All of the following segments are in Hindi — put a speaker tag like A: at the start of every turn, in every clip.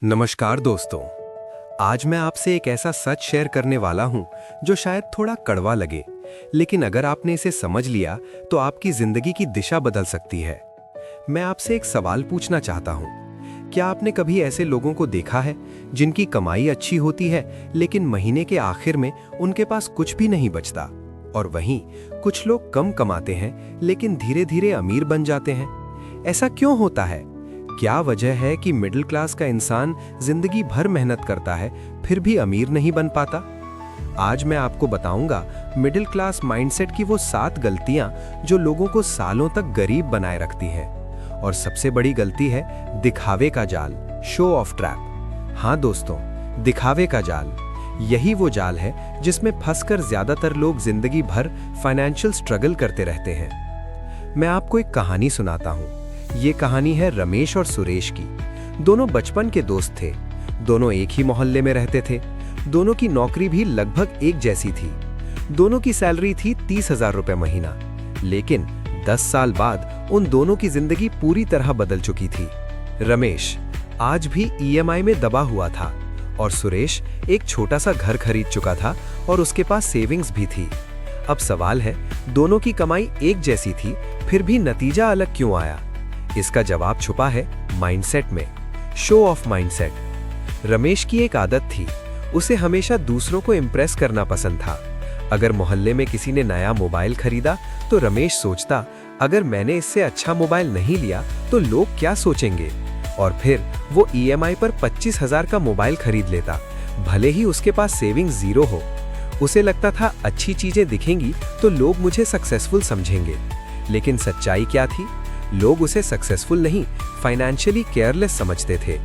A: नमस्कार दोस्तों। आज मैं आपसे एक ऐसा सच शेयर करने वाला हूं जो शायद थोड़ा कड़वा लगे, लेकिन अगर आपने इसे समझ लिया तो आपकी जिंदगी की दिशा बदल सकती है। मैं आपसे एक सवाल पूछना चाहता हूं। क्या आपने कभी ऐसे लोगों को देखा है जिनकी कमाई अच्छी होती है लेकिन महीने के आखिर में उनके पास कुछ भी नहीं बचता? और वहीं कुछ लोग कम कमाते हैं लेकिन धीरे धीरे अमीर बन जाते हैं। ऐसा क्यों होता है? क्या वजह है कि मिडिल क्लास का इंसान जिंदगी भर मेहनत करता है फिर भी अमीर नहीं बन पाता? आज मैं आपको बताऊंगा मिडिल क्लास माइंडसेट की वो 7 गलतियां जो लोगों को सालों तक गरीब बनाए रखती हैं। और सबसे बड़ी गलती है दिखावे का जाल, शो ऑफ ट्रैप। हाँ दोस्तों, दिखावे का जाल। यही वो जाल है जिसमें फंसकर ज्यादातर लोग जिंदगी भर फाइनेंशियल स्ट्रगल करते रहते हैं। मैं आपको एक कहानी सुनाता हूँ। ये कहानी है रमेश और सुरेश की। दोनों बचपन के दोस्त थे। दोनों एक ही मोहल्ले में रहते थे। दोनों की नौकरी भी लगभग एक जैसी थी। दोनों की सैलरी थी 30,000 रुपए महीना। लेकिन 10 साल बाद उन दोनों की जिंदगी पूरी तरह बदल चुकी थी। रमेश आज भी ईएमआई में दबा हुआ था और सुरेश एक छोटा सा घर खरीद चुका था और उसके पास सेविंग्स भी थी। अब सवाल है, दोनों की कमाई एक जैसी थी फिर भी नतीजा अलग क्यों आया? इसका जवाब छुपा है माइंडसेट में, शो ऑफ माइंडसेट। रमेश की एक आदत थी, उसे हमेशा दूसरों को इंप्रेस करना पसंद था। अगर मोहल्ले में किसी ने नया मोबाइल खरीदा तो रमेश सोचता, अगर मैंने इससे अच्छा मोबाइल नहीं लिया तो लोग क्या सोचेंगे? और फिर वो ईएमआई पर 25,000 का मोबाइल खरीद लेता, भले ही उसके पास सेविंग जीरो हो। उसे लगता था अच्छी चीजें दिखेंगी तो लोग मुझे सक्सेसफुल समझेंगे। लेकिन सच्चाई क्या थी? लोग उसे सक्सेसफुल नहीं, फाइनेंशियली केयरलेस समझते थे।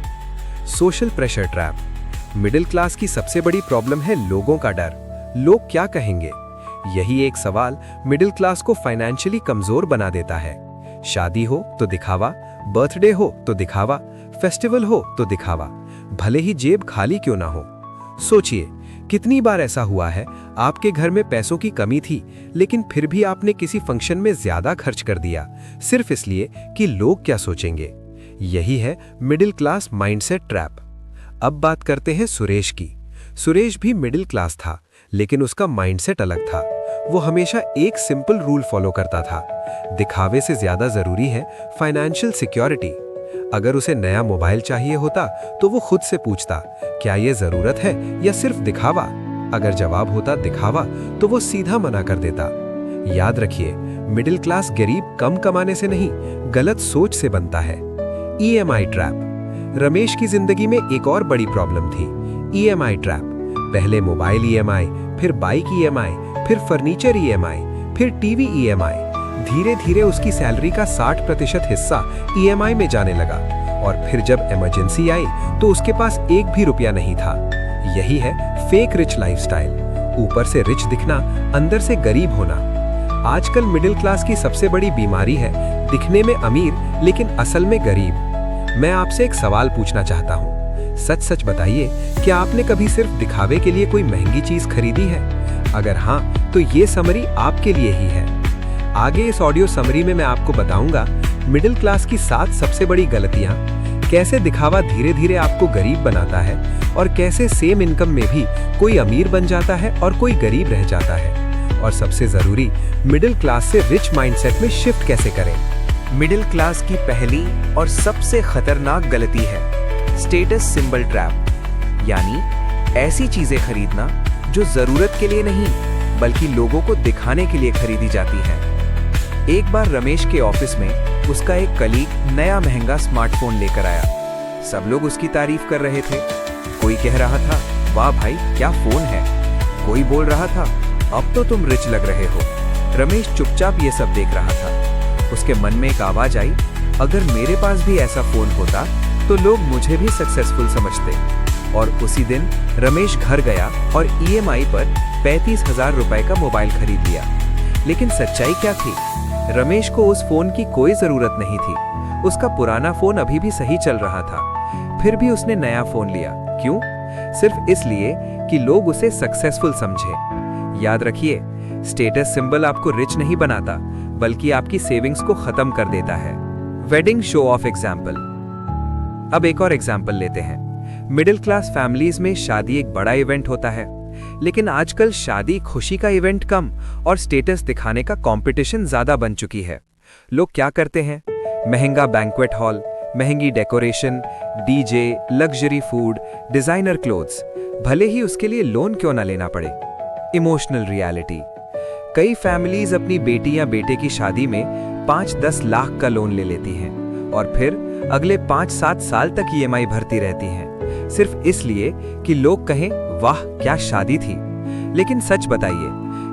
A: Social pressure trap. Middle class की सबसे बड़ी प्रॉब्लम है लोगों का डर। लोग क्या कहेंगे? यही एक सवाल मिडिल क्लास को फाइनेंशियली कमजोर बना देता है। शादी हो तो दिखावा, बर्थडे हो तो दिखावा, फेस्टिवल हो तो दिखावा, भले ही जेब खाली क्यों ना हो। सोचिए, कितनी बार ऐसा हुआ है आपके घर में पैसों की कमी थी लेकिन फिर भी आपने किसी फंक्शन में ज्यादा खर्च कर दिया सिर्फ इसलिए कि लोग क्या सोचेंगे। यही है मिडिल क्लास माइंडसेट ट्रैप। अब बात करते हैं सुरेश की। सुरेश भी मिडिल क्लास था लेकिन उसका माइंडसेट अलग था। वो हमेशा एक सिंपल रूल फॉलो करता था, दिखावे से ज्यादा जरूरी है फाइनेंशियल सिक्योरिटी। अगर उसे नया मोबाइल चाहिए होता तो वो खुद से पूछता, क्या ये जरूरत है या सिर्फ दिखावा? अगर जवाब होता दिखावा तो वो सीधा मना कर देता। याद रखिए, मिडिल क्लास गरीब कम कमाने से नहीं, गलत सोच से बनता है। EMI trap. रमेश की जिंदगी में एक और बड़ी प्रॉब्लम थी, ईएमआई ट्रैप। पहले मोबाइल ईएमआई, फिर बाइक ईएमआई, फिर फर्नीचर ईएमआई, फिर टीवी ईएमआई। धीरे धीरे उसकी सैलरी का 60% हिस्सा ईएमआई में जाने लगा और फिर जब इमरजेंसी आई तो उसके पास एक भी रुपया नहीं था। यही है फेक रिच लाइफस्टाइल। ऊपर से रिच दिखना, अंदर से गरीब होना। आजकल मिडिल क्लास की सबसे बड़ी बीमारी है दिखने में अमीर लेकिन असल में गरीब। मैं आपसे एक सवाल पूछना चाहता हूँ, सच सच बताइए, क्या आपने कभी सिर्फ दिखावे के लिए कोई महंगी चीज खरीदी है? अगर हाँ तो ये समरी आपके लिए ही है। आगे इस ऑडियो समरी में मैं आपको बताऊंगा मिडिल क्लास की 7 सबसे बड़ी गलतियां, कैसे दिखावा धीरे धीरे आपको गरीब बनाता है और कैसे सेम इनकम में भी कोई अमीर बन जाता है और कोई गरीब रह जाता है। और सबसे जरूरी, मिडिल क्लास से रिच माइंडसेट में शिफ्ट कैसे करें।
B: मिडिल क्लास की पहली और सबसे खतरनाक गलती है स्टेटस सिंबल ट्रैप, यानी ऐसी चीजें खरीदना जो जरूरत के लिए नहीं बल्कि लोगों को दिखाने के लिए खरीदी जाती है। एक बार रमेश के ऑफिस में उसका एक कलीग नया महंगा स्मार्टफोन लेकर आया। सब लोग उसकी तारीफ कर रहे थे। कोई कह रहा था, वाह भाई क्या फोन है। कोई बोल रहा था, अब तो तुम रिच लग रहे हो। रमेश चुपचाप ये सब देख रहा था। उसके मन में एक आवाज आई, अगर मेरे पास भी ऐसा फोन होता तो लोग मुझे भी सक्सेसफुल समझते। और उसी दिन रमेश घर गया और ईएमआई पर 35,000 रुपए का मोबाइल खरीद लिया। लेकिन सच्चाई क्या थी? रमेश को उस फोन की कोई जरूरत नहीं थी। उसका पुराना फोन अभी भी सही चल रहा था। फिर भी उसने नया फोन लिया। क्यों? सिर्फ इसलिए कि लोग उसे सक्सेसफुल समझे। याद रखिए, स्टेटस सिंबल आपको रिच नहीं बनाता बल्कि आपकी सेविंग्स को खत्म कर देता है। Wedding show off example. अब एक और एग्जाम्पल लेते हैं। मिडिल क्लास फैमिलीज में शादी एक बड़ा इवेंट होता है, लेकिन आजकल शादी खुशी का इवेंट कम और स्टेटस दिखाने का कंपटीशन ज्यादा बन चुकी है। लोग क्या करते हैं? महंगा बैंक्वेट हॉल, महंगी decoration, DJ, luxury food, designer clothes, भले ही उसके लिए लोन क्यों ना लेना पड़े। Emotional reality. कई फैमिलीज अपनी बेटी या बेटे की शादी में 5-10 लाख का लोन ले लेती हैं और फिर अगले 5-7 साल तक ईएमआई भरती रहती हैं, सिर्फ इसलिए कि लोग कहें वाह क्या शादी थी। लेकिन सच बताइए,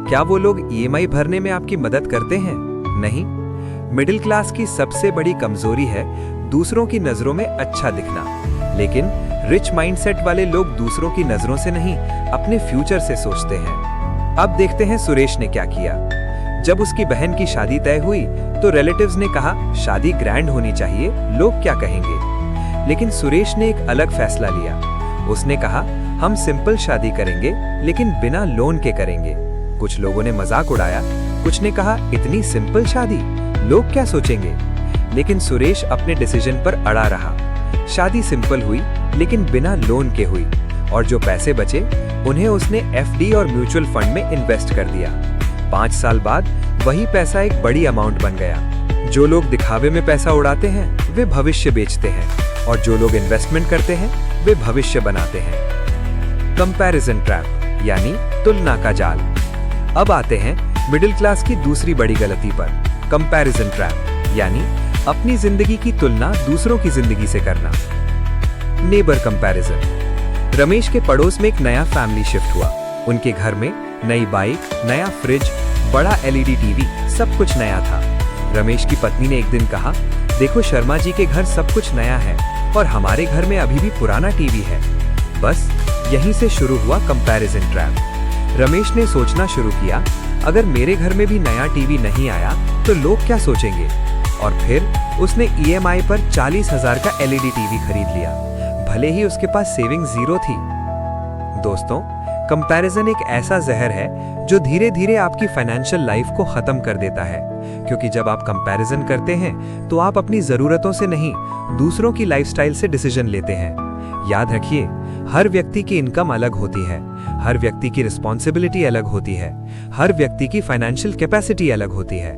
B: क्या वो लोग ईएमआई भरने में आपकी मदद करते हैं? नहीं। मिडिल क्लास की सबसे बड़ी कमजोरी है दूसरों की नजरों में अच्छा दिखना, लेकिन रिच माइंडसेट वाले लोग दूसरों की नजरों से नहीं, अपने फ्यूचर से सोचते हैं। अब देखते हैं सुरेश ने क्या किया। जब उसकी बहन की शादी तय हुई तो रिलेटिव्स ने कहा शादी ग्रैंड होनी चाहिए, लोग क्या कहेंगे। लेकिन सुरेश ने एक अलग फैसला लिया। उसने कहा हम सिंपल शादी करेंगे, लेकिन बिना लोन के करेंगे। कुछ लोगों ने मजाक उड़ाया, कुछ ने कहा इतनी सिंपल शादी, लोग क्या सोचेंगे। लेकिन सुरेश अपने डिसीजन पर अड़ा रहा। शादी सिंपल हुई, लेकिन बिना लोन के हुई, और जो पैसे बचे उन्हें उसने एफडी और म्यूचुअल फंड में इन्वेस्ट कर दिया। 5 साल बाद वही पैसा एक बड़ी अमाउंट बन गया। जो लोग दिखावे में पैसा उड़ाते हैं वे भविष्य बेचते हैं, और जो लोग इन्वेस्टमेंट करते हैं वे भविष्य बनाते हैं। कंपैरिजन ट्रैप यानी तुलना का जाल। अब आते हैं मिडिल क्लास की दूसरी बड़ी गलती पर, कंपैरिजन ट्रैप यानी अपनी जिंदगी की तुलना दूसरों की जिंदगी से करना। Neighbour comparison. रमेश के पड़ोस में एक नया फैमिली शिफ्ट हुआ। उनके घर में नई बाइक, नया फ्रिज, बड़ा एलईडी टीवी, सब कुछ नया था। रमेश की पत्नी ने एक दिन कहा, देखो शर्मा जी के घर सब कुछ नया है और हमारे घर में अभी भी पुराना टीवी है। बस यहीं से शुरू हुआ कंपैरिजन ट्रैप। रमेश ने सोचना शुरू किया, अगर मेरे घर में भी नया टीवी नहीं आया तो लोग क्या सोचेंगे। और फिर उसने ईएमआई पर 40,000 का एलईडी टीवी खरीद लिया, भले ही उसके पास सेविंग 0 थी। दोस्तों, कंपैरिजन एक ऐसा जहर है जो धीरे धीरे आपकी फाइनेंशियल लाइफ को खत्म कर देता है, क्योंकि जब आप कंपैरिजन करते हैं तो आप अपनी जरूरतों से नहीं, दूसरों की लाइफस्टाइल से डिसीजन लेते हैं। याद रखिए, हर व्यक्ति की इनकम अलग होती है, हर व्यक्ति की रिस्पॉन्सिबिलिटी अलग होती है, हर व्यक्ति की फाइनेंशियल कैपेसिटी अलग होती है।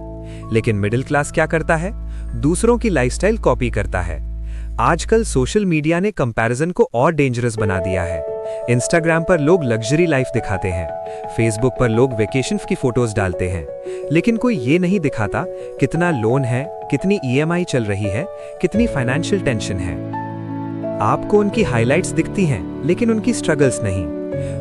B: लेकिन मिडिल क्लास क्या करता है? दूसरों की लाइफस्टाइल कॉपी करता है। आजकल सोशल मीडिया ने कंपैरिजन को और डेंजरस बना दिया है। इंस्टाग्राम पर लोग लग्जरी लाइफ दिखाते हैं, फेसबुक पर लोग वेकेशन की फोटोज डालते हैं, लेकिन कोई ये नहीं दिखाता कितना लोन है, कितनी ईएमआई चल रही है, कितनी फाइनेंशियल टेंशन है। आपको उनकी हाइलाइट्स दिखती हैं, लेकिन उनकी स्ट्रगल्स नहीं।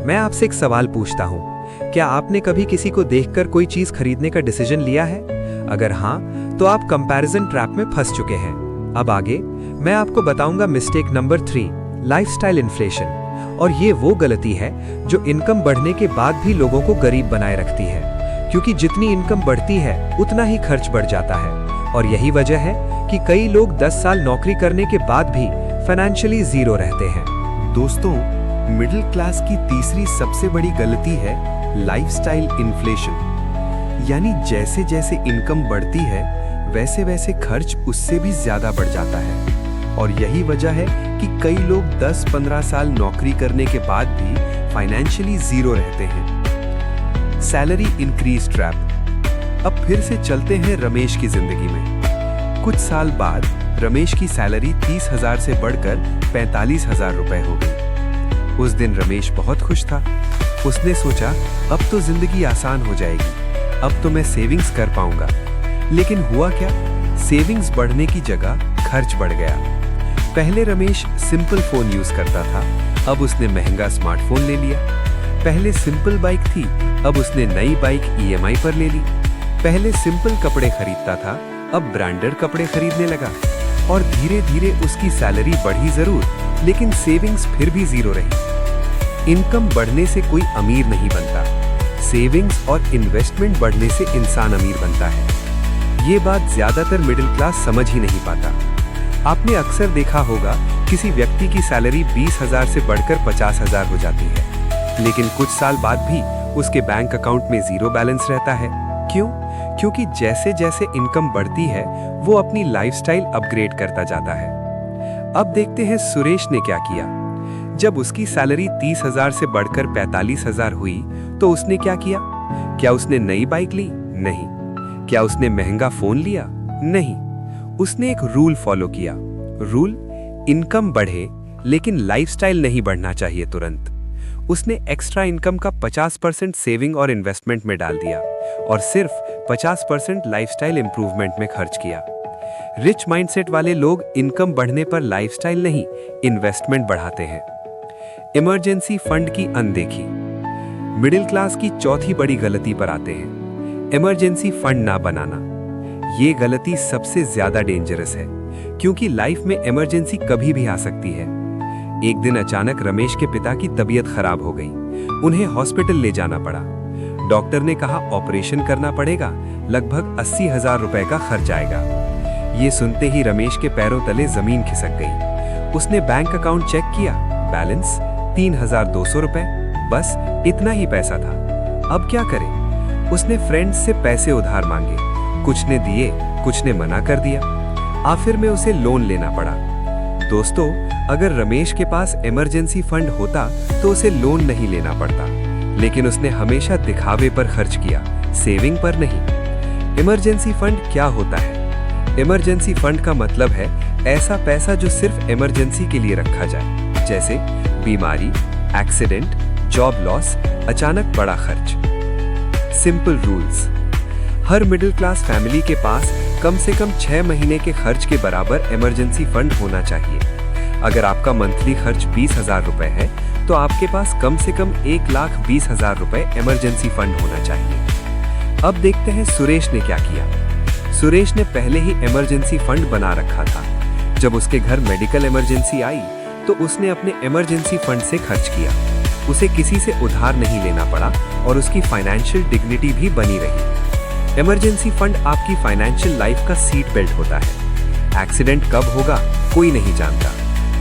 B: मैं आपसे एक सवाल पूछता हूँ, क्या आपने कभी किसी को देखकर कोई चीज खरीदने का डिसीजन लिया है? अगर हाँ, तो आप कंपैरिजन ट्रैप में फंस चुके हैं। अब आगे मैं आपको बताऊंगा मिस्टेक नंबर 3, लाइफस्टाइल इन्फ्लेशन। और ये वो गलती है जो इनकम बढ़ने के बाद भी लोगों को गरीब बनाए रखती है, क्योंकि जितनी इनकम बढ़ती है उतना ही खर्च बढ़ जाता है। और यही वजह है कि कई लोग 10 साल नौकरी करने के बाद भी फाइनेंशियली 0 रहते हैं।
A: दोस्तों, मिडिल क्लास की तीसरी सबसे बड़ी गलती है लाइफस्टाइल इन्फ्लेशन, यानी जैसे जैसे इनकम बढ़ती है वैसे वैसे खर्च उससे भी ज्यादा बढ़ जाता है। और यही वजह है कि कई लोग 10-15 साल नौकरी करने के बाद भी फाइनेंशियली 0 रहते हैं। Salary increase trap. अब फिर से चलते हैं रमेश की जिंदगी में। कुछ साल बाद रमेश की सैलरी 30,000 से बढ़कर 45,000 रुपए हो गई। उस दिन रमेश बहुत खुश था। उसने सोचा अब तो जिंदगी आसान हो जाएगी, अब तो मैं सेविंग्स कर पाऊंगा। लेकिन हुआ क्या? सेविंग्स बढ़ने की जगह खर्च बढ़ गया। पहले रमेश सिंपल फोन यूज करता था, अब उसने महंगा स्मार्टफोन ले लिया। पहले सिंपल बाइक थी, अब उसने नई बाइक ईएमआई पर ले ली। पहले सिंपल कपड़े खरीदता था, अब ब्रांडेड कपड़े खरीदने लगा। और धीरे धीरे उसकी सैलरी बढ़ी जरूर, लेकिन सेविंग्स फिर भी 0 रही। इनकम बढ़ने से कोई अमीर नहीं बनता, सेविंग्स और इन्वेस्टमेंट बढ़ने से इंसान अमीर बनता है। ये बात ज्यादातर मिडिल क्लास समझ ही नहीं पाता। आपने अक्सर देखा होगा किसी व्यक्ति की सैलरी 20,000 से बढ़कर 50,000 हो जाती है, लेकिन कुछ साल बाद भी उसके बैंक अकाउंट में 0 बैलेंस रहता है। क्यों? क्योंकि जैसे जैसे इनकम बढ़ती है वो अपनी लाइफस्टाइल अपग्रेड करता जाता है। अब देखते हैं सुरेश ने क्या किया। जब उसकी सैलरी 30,000 से बढ़कर 45,000 हुई तो उसने क्या किया? क्या उसने नई बाइक ली? नहीं। क्या उसने महंगा फोन लिया? नहीं। उसने एक रूल फॉलो किया। रूल, इनकम बढ़े लेकिन लाइफस्टाइल नहीं बढ़ना चाहिए तुरंत। उसने एक्स्ट्रा इनकम का 50% सेविंग और इन्वेस्टमेंट में डाल दिया और सिर्फ 50% लाइफस्टाइल इंप्रूवमेंट में खर्च किया। रिच माइंडसेट वाले लोग इनकम बढ़ने पर लाइफस्टाइल नहीं, इन्वेस्टमेंट बढ़ाते हैं। इमरजेंसी फंड की अनदेखी। मिडिल क्लास की चौथी बड़ी गलती पर आते हैं, इमरजेंसी फंड ना बनाना। ये गलती सबसे ज्यादा डेंजरस है क्योंकि लाइफ में इमरजेंसी कभी भी आ सकती है। एक दिन अचानक रमेश के पिता की तबीयत खराब हो गई। उन्हें हॉस्पिटल ले जाना पड़ा। डॉक्टर ने कहा ऑपरेशन करना पड़ेगा, लगभग 80,000 रुपए का खर्च आएगा। ये सुनते ही रमेश के पैरों तले जमीन खिसक गई। उसने बैंक अकाउंट चेक किया, बैलेंस 3,200 रुपए, बस इतना ही पैसा था। अब क्या करे? उसने फ्रेंड्स से पैसे उधार मांगे, कुछ ने दिए, कुछ ने मना कर दिया। आखिर में उसे लोन लेना पड़ा। दोस्तों, अगर रमेश के पास इमरजेंसी फंड होता तो उसे लोन नहीं लेना पड़ता, लेकिन उसने हमेशा दिखावे पर खर्च किया, सेविंग पर नहीं। इमरजेंसी फंड क्या होता है? इमरजेंसी फंड का मतलब है ऐसा पैसा जो सिर्फ इमरजेंसी के लिए रखा जाए, जैसे बीमारी, एक्सीडेंट, जॉब लॉस, अचानक बड़ा खर्च। Simple rules. हर मिडिल क्लास फैमिली के पास कम से कम 6 महीने के खर्च के बराबर इमरजेंसी फंड होना चाहिए। अगर आपका मंथली खर्च 20,000 रुपए है तो आपके पास कम से कम 1,20,000 रुपए इमरजेंसी फंड होना चाहिए। अब देखते हैं सुरेश ने क्या किया। सुरेश ने पहले ही इमरजेंसी फंड बना रखा था। जब उसके घर मेडिकल इमरजेंसी आई तो उसने अपने इमरजेंसी फंड से खर्च किया। उसे किसी से उधार नहीं लेना पड़ा और उसकी फाइनेंशियल डिग्निटी भी बनी रही। इमरजेंसी फंड आपकी फाइनेंशियल लाइफ का सीट बेल्ट होता है। एक्सीडेंट कब होगा कोई नहीं जानता,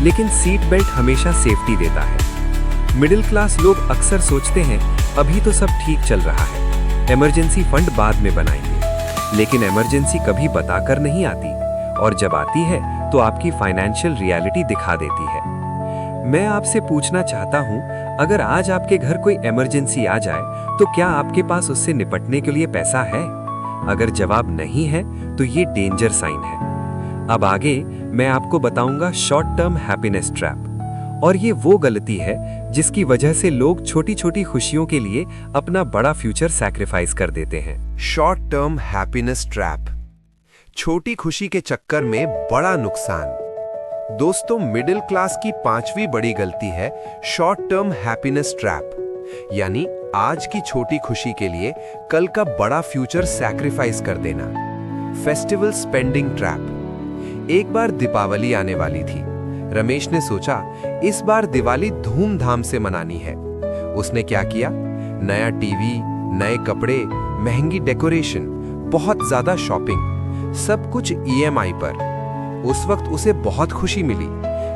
A: लेकिन सीट बेल्ट हमेशा सेफ्टी देता है। मिडिल क्लास लोग अक्सर सोचते हैं अभी तो सब ठीक चल रहा है, इमरजेंसी फंड बाद में बनाएंगे। लेकिन इमरजेंसी कभी बताकर नहीं आती, और जब आती है तो आपकी फाइनेंशियल रियलिटी दिखा देती है। मैं आपसे पूछना चाहता हूं, अगर आज आपके घर कोई इमरजेंसी आ जाए तो क्या आपके पास उससे निपटने के लिए पैसा है? अगर जवाब नहीं है तो ये डेंजर साइन है। अब आगे मैं आपको बताऊंगा शॉर्ट टर्म हैप्पीनेस ट्रैप, और ये वो गलती है जिसकी वजह से लोग छोटी छोटी खुशियों के लिए अपना बड़ा फ्यूचर सैक्रिफाइस कर देते हैं।
C: शॉर्ट टर्म हैप्पीनेस ट्रैप, छोटी खुशी के चक्कर में बड़ा नुकसान। दोस्तों, मिडिल क्लास की 5वीं बड़ी गलती है शॉर्ट टर्म हैप्पीनेस ट्रैप, यानी आज की छोटी खुशी के लिए कल का बड़ा फ्यूचर सैक्रिफाइस कर देना। Festival spending trap. एक बार दीपावली आने वाली थी। रमेश ने सोचा इस बार दिवाली धूमधाम से मनानी है। उसने क्या किया? नया टीवी, नए कपड़े, महंगी डेकोरेशन, बहुत ज्यादा शॉपिंग, सब कुछ ईएमआई पर। उस वक्त उसे बहुत खुशी मिली।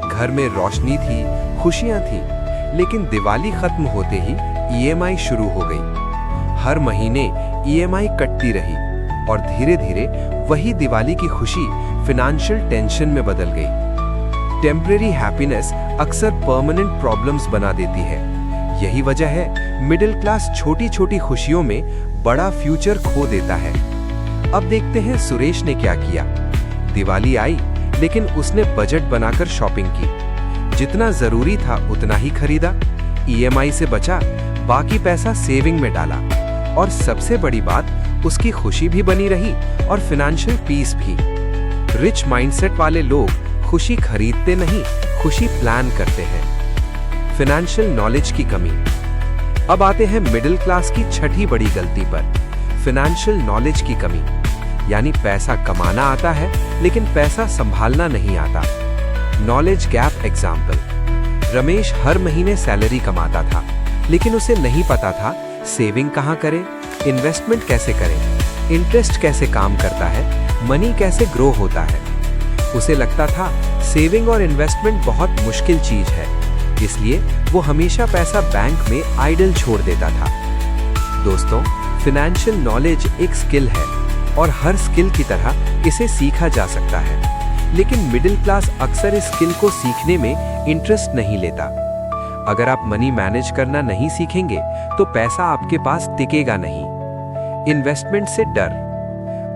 C: घर में रोशनी थी, खुशियां थी, लेकिन दिवाली खत्म होते ही ईएमआई शुरू हो गई। हर महीने ईएमआई कटती रही और धीरे धीरे वही दिवाली की खुशी फाइनेंशियल टेंशन में बदल गई। टेम्परेरी हैप्पीनेस अक्सर परमानेंट प्रॉब्लम्स बना देती है। यही वजह है मिडिल क्लास छोटी छोटी खुशियों में बड़ा फ्यूचर खो देता है। अब देखते हैं सुरेश ने क्या किया। दिवाली आई, लेकिन उसने बजट बनाकर शॉपिंग की। जितना जरूरी था उतना ही खरीदा, ईएमआई से बचा, बाकी पैसा सेविंग में डाला। और सबसे बड़ी बात, उसकी खुशी भी बनी रही और फाइनेंशियल पीस भी। रिच माइंडसेट वाले लोग खुशी खरीदते नहीं, खुशी प्लान करते हैं। फाइनेंशियल नॉलेज की कमी। अब आते हैं मिडिल क्लास की 6ठी बड़ी गलती पर, फाइनेंशियल नॉलेज की कमी, यानी पैसा कमाना आता है लेकिन पैसा संभालना नहीं आता। Knowledge gap example. रमेश हर महीने सैलरी कमाता था, लेकिन उसे नहीं पता था सेविंग कहाँ करे, इन्वेस्टमेंट कैसे करे, इंटरेस्ट कैसे काम करता है, मनी कैसे ग्रो होता है। उसे लगता था सेविंग और इन्वेस्टमेंट बहुत मुश्किल चीज है, इसलिए वो हमेशा पैसा बैंक में आइडल छोड़ देता था। दोस्तों, फाइनेंशियल नॉलेज एक स्किल है और हर स्किल की तरह इसे सीखा जा सकता है, लेकिन मिडिल क्लास अक्सर इस स्किल को सीखने में इंटरेस्ट नहीं लेता।
B: अगर आप मनी मैनेज करना नहीं सीखेंगे तो पैसा आपके पास टिकेगा नहीं। इन्वेस्टमेंट से डर।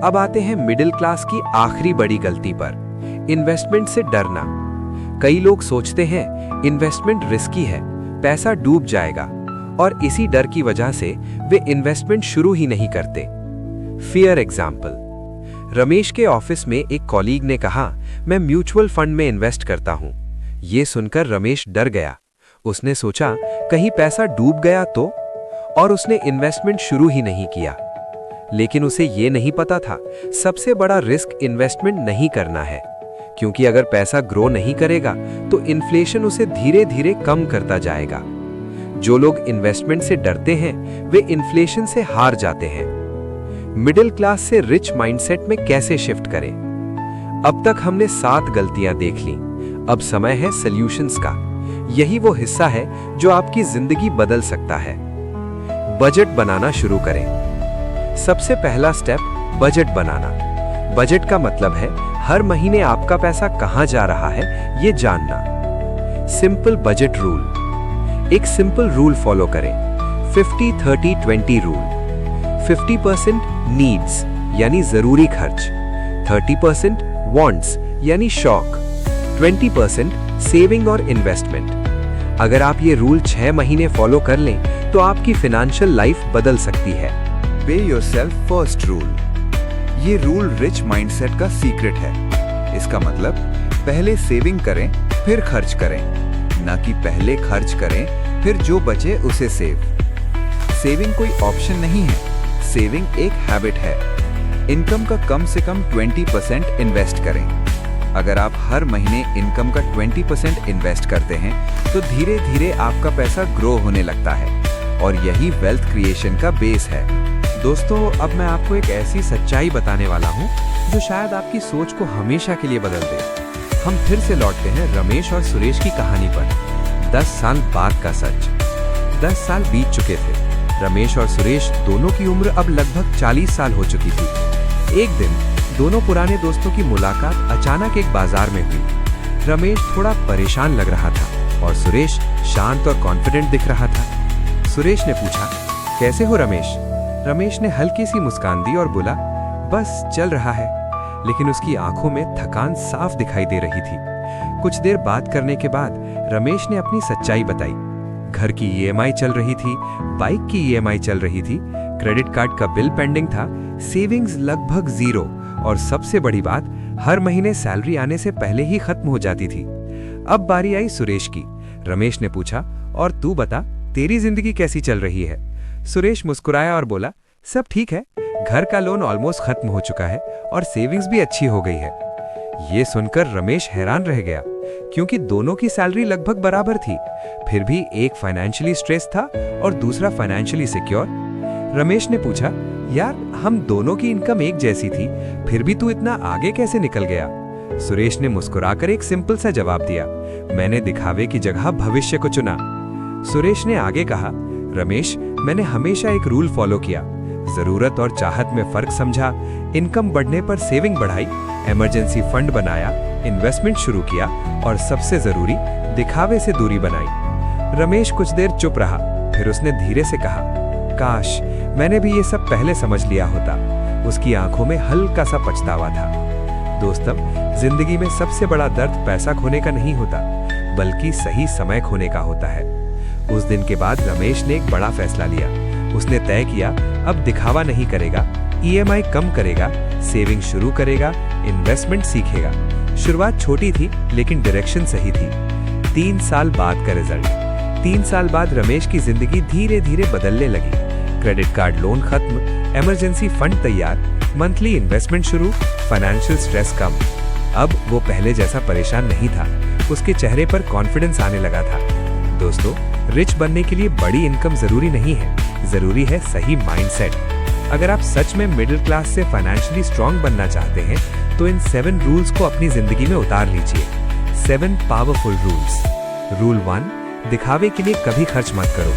B: अब आते हैं मिडिल क्लास की आखिरी बड़ी गलती पर, इन्वेस्टमेंट से डरना। कई लोग सोचते हैं इन्वेस्टमेंट रिस्की है, पैसा डूब जाएगा, और इसी डर की वजह से वे इन्वेस्टमेंट शुरू ही नहीं करते। Fear example. रमेश के ऑफिस में एक कॉलीग ने कहा, मैं म्यूचुअल फंड में इन्वेस्ट करता हूं। यह सुनकर रमेश डर गया। उसने सोचा कहीं पैसा डूब गया तो, और उसने इन्वेस्टमेंट शुरू ही नहीं किया। लेकिन उसे यह नहीं पता था सबसे बड़ा रिस्क इन्वेस्टमेंट नहीं करना है, क्योंकि अगर पैसा ग्रो नहीं करेगा तो इन्फ्लेशन उसे धीरे धीरे कम करता जाएगा। जो लोग इन्वेस्टमेंट से डरते हैं वे इन्फ्लेशन से हार जाते हैं। मिडिल क्लास से रिच माइंडसेट में कैसे शिफ्ट करें? अब तक हमने 7 गलतियां देख ली, अब समय है सॉल्यूशंस का। यही वो हिस्सा है जो आपकी जिंदगी बदल सकता है। बजट बनाना शुरू करें। सबसे पहला स्टेप बजट बनाना। बजट का मतलब है हर महीने आपका पैसा कहां जा रहा है ये जानना। Simple budget rule. एक सिंपल रूल फॉलो करें, 50-30-20 रूल। 50% नीड्स यानी जरूरी खर्च, 30% वांट्स यानी शौक, 20% सेविंग और इन्वेस्टमेंट। अगर आप ये रूल 6 महीने फॉलो कर लें तो आपकी फाइनेंशियल लाइफ बदल सकती है।
D: पे योरसेल्फ फर्स्ट रूल। ये रूल रिच माइंडसेट का सीक्रेट है। इसका मतलब पहले सेविंग करें फिर खर्च करें, ना कि पहले खर्च करें फिर जो बचे उसे सेव। सेविंग कोई ऑप्शन नहीं है, सेविंग एक हैबिट है। इनकम का कम से कम 20% इन्वेस्ट करें। अगर आप हर महीने इनकम का 20% इन्वेस्ट करते हैं तो धीरे धीरे आपका पैसा ग्रो होने लगता है, और यही वेल्थ क्रिएशन का बेस है।
B: दोस्तों, अब मैं आपको एक ऐसी सच्चाई बताने वाला हूँ जो शायद आपकी सोच को हमेशा के लिए बदल दे। हम फिर से लौटते हैं रमेश और सुरेश की कहानी पर। 10 साल बाद का सच। 10 साल बीत चुके थे। रमेश और सुरेश दोनों की उम्र अब लगभग 40 साल हो चुकी थी। एक दिन दोनों पुराने दोस्तों की मुलाकात अचानक एक बाजार में हुई। रमेश थोड़ा परेशान लग रहा था और सुरेश शांत और कॉन्फिडेंट दिख रहा था। सुरेश ने पूछा, कैसे हो रमेश? रमेश ने हल्की सी मुस्कान दी और बोला, बस चल रहा है। लेकिन उसकी आंखों में थकान साफ दिखाई दे रही थी। कुछ देर बात करने के बाद रमेश ने अपनी सच्चाई बताई। घर की ईएमआई चल रही थी, बाइक की ईएमआई चल रही थी, क्रेडिट कार्ड का बिल पेंडिंग था, सेविंग्स लगभग 0, और सबसे बड़ी बात, हर महीने सैलरी आने से पहले ही खत्म हो जाती थी। अब बारी आई सुरेश की। रमेश ने पूछा, और तू बता, तेरी जिंदगी कैसी चल रही है? सुरेश मुस्कुराया और बोला, सब ठीक है, घर का लोन ऑलमोस्ट खत्म हो चुका है और सेविंग्स भी अच्छी हो गई है। ये सुनकर रमेश हैरान रह गया, क्योंकि दोनों की सैलरी लगभग बराबर थी। फिर भी एक फाइनेंशियली स्ट्रेस था और दूसरा फाइनेंशियली सिक्योर। रमेश ने पूछा, यार हम दोनों की इनकम एक जैसी थी, फिर भी तू इतना आगे कैसे निकल गया? सुरेश ने मुस्कुराकर एक सिंपल सा जवाब दिया, मैंने दिखावे की जगह भविष्य को चुना। सुरेश ने आगे कहा, रमेश, मैंने हमेशा एक रूल फॉलो किया, जरूरत और चाहत में फर्क समझा, इनकम बढ़ने पर सेविंग बढ़ाई, इमरजेंसी फंड बनाया, इन्वेस्टमेंट शुरू किया, और सबसे जरूरी, दिखावे से दूरी बनाई। रमेश कुछ देर चुप रहा, फिर उसने धीरे से कहा, काश मैंने भी ये सब पहले समझ लिया होता। उसकी आंखों में हल्का सा पछतावा था। दोस्तों, जिंदगी में सबसे बड़ा दर्द पैसा खोने का नहीं होता, बल्कि सही समय खोने का होता है। उस दिन के बाद रमेश ने एक बड़ा फैसला लिया। उसने तय किया, अब दिखावा नहीं करेगा, ईएमआई कम करेगा, सेविंग शुरू करेगा, इन्वेस्टमेंट सीखेगा। शुरुआत छोटी थी, लेकिन डायरेक्शन सही थी। 3 साल बाद का रिजल्ट। 3 साल बाद रमेश की जिंदगी धीरे धीरे बदलने लगी। क्रेडिट कार्ड लोन खत्म, इमरजेंसी फंड तैयार, मंथली इन्वेस्टमेंट शुरू, फाइनेंशियल स्ट्रेस कम। अब वो पहले जैसा परेशान नहीं था, उसके चेहरे पर कॉन्फिडेंस आने लगा था। दोस्तों, रिच बनने के लिए बड़ी इनकम जरूरी नहीं है, जरूरी है सही माइंडसेट। अगर आप सच में मिडिल क्लास से फाइनेंशियली स्ट्रांग बनना चाहते हैं तो इन 7 रूल्स को अपनी जिंदगी में उतार लीजिए। 7 पावरफुल रूल्स। रूल 1, दिखावे के लिए कभी खर्च मत करो।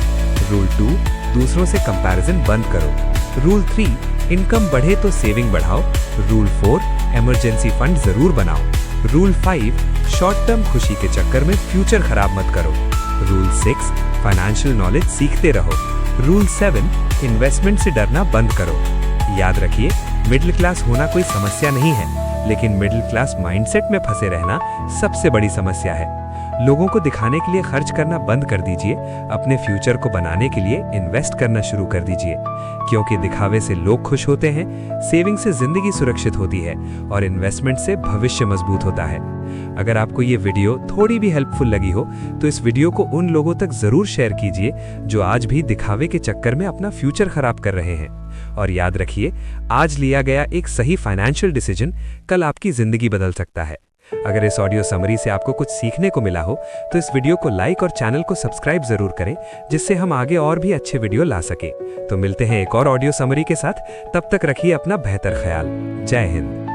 B: रूल 2, दूसरों से कंपैरिजन बंद करो। रूल 3, इनकम बढ़े तो सेविंग बढ़ाओ। रूल 4, इमरजेंसी फंड जरूर बनाओ। रूल 5, शॉर्ट टर्म खुशी के चक्कर में फ्यूचर खराब मत करो। रूल
A: रूल 6 फाइनेंशियल नॉलेज सीखते रहो। रूल 7 इन्वेस्टमेंट से डरना बंद करो। याद रखिए, मिडिल क्लास होना कोई समस्या नहीं है, लेकिन मिडिल क्लास माइंडसेट में फंसे रहना सबसे बड़ी समस्या है। लोगों को दिखाने के लिए खर्च करना बंद कर दीजिए, अपने फ्यूचर को बनाने के लिए इन्वेस्ट करना शुरू कर दीजिए, क्योंकि दिखावे से लोग खुश होते हैं, सेविंग से जिंदगी सुरक्षित होती है और इन्वेस्टमेंट से भविष्य मजबूत होता है। अगर आपको ये वीडियो थोड़ी भी हेल्पफुल लगी हो तो इस वीडियो को उन लोगों तक जरूर शेयर कीजिए जो आज भी दिखावे के चक्कर में अपना फ्यूचर खराब कर रहे हैं। और याद रखिए, आज लिया गया एक सही फाइनेंशियल डिसीजन कल आपकी जिंदगी बदल सकता है। अगर इस ऑडियो समरी से आपको कुछ सीखने को मिला हो तो इस वीडियो को लाइक और चैनल को सब्सक्राइब जरूर करें, जिससे हम आगे और भी अच्छे वीडियो ला सके। तो मिलते हैं एक और ऑडियो समरी के साथ, तब तक रखिए अपना बेहतर ख्याल। जय हिंद।